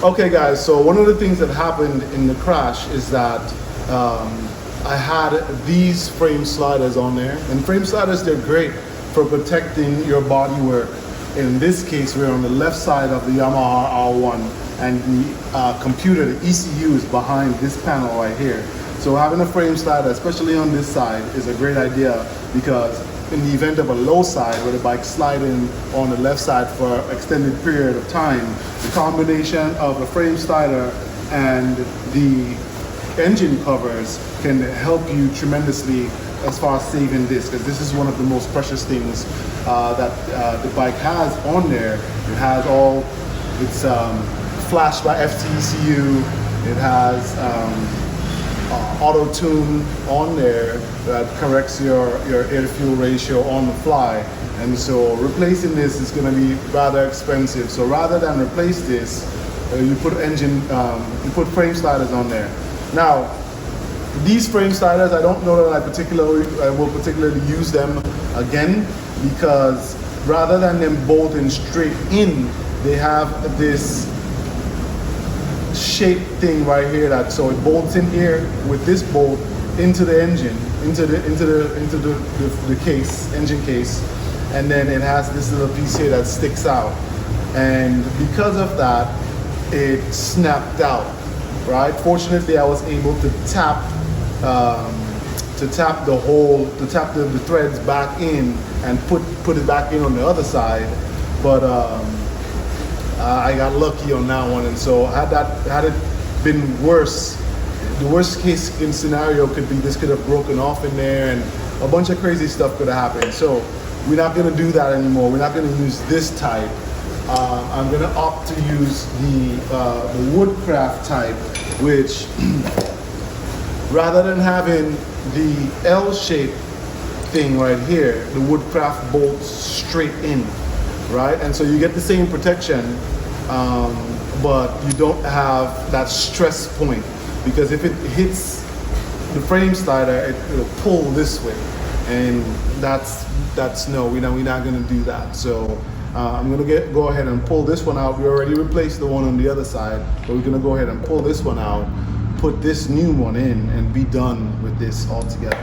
Okay guys, so one of the things that happened in the crash is that I had these frame sliders on there, and frame sliders, they're great for protecting your bodywork. In this case, we're on the left side of the Yamaha R1, and the computer, the ECU, is behind this panel right here. So having a frame slider, especially on this side, is a great idea, because in the event of a low side where the bike's sliding on the left side for an extended period of time, the combination of a frame slider and the engine covers can help you tremendously as far as saving this, because this is one of the most precious things that the bike has on there. It has all its flash by FTECU, it has auto tune on there that corrects your air to fuel ratio on the fly, and so replacing this is going to be rather expensive. So rather than replace this, you put frame sliders on there. Now these frame sliders, I don't know that I will particularly use them again, because rather than them bolting straight in, they have this shape thing right here, that so it bolts in here with this bolt into the engine, into the case, engine case, and then it has this little piece here that sticks out, and because of that it snapped out, right? Fortunately I was able to tap the threads back in and put it back in on the other side, but I got lucky on that one. And so had it been worse, the worst case scenario could be this could have broken off in there, and a bunch of crazy stuff could have happened. So we're not going to do that anymore. We're not going to use this type. I'm going to opt to use the Woodcraft type, which rather than having the L-shaped thing right here, the Woodcraft bolts straight in, right? And so you get the same protection, but you don't have that stress point, because if it hits the frame slider, it'll pull this way, and that's no, we're not going to do that. So I'm going to go ahead and pull this one out. We already replaced the one on the other side, but we're going to go ahead and pull this one out, put this new one in, and be done with this altogether.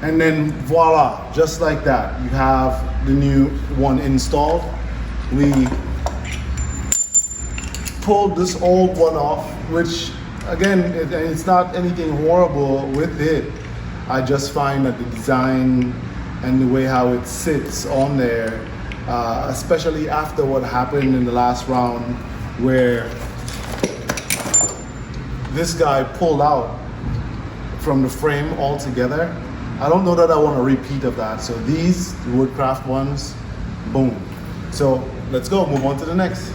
And then voila, just like that, you have the new one installed. We pulled this old one off, which again, it's not anything horrible with it. I just find that the design and the way how it sits on there, especially after what happened in the last round, where this guy pulled out from the frame altogether, I don't know that I want a repeat of that. So these Woodcraft ones, boom. So let's go, move on to the next.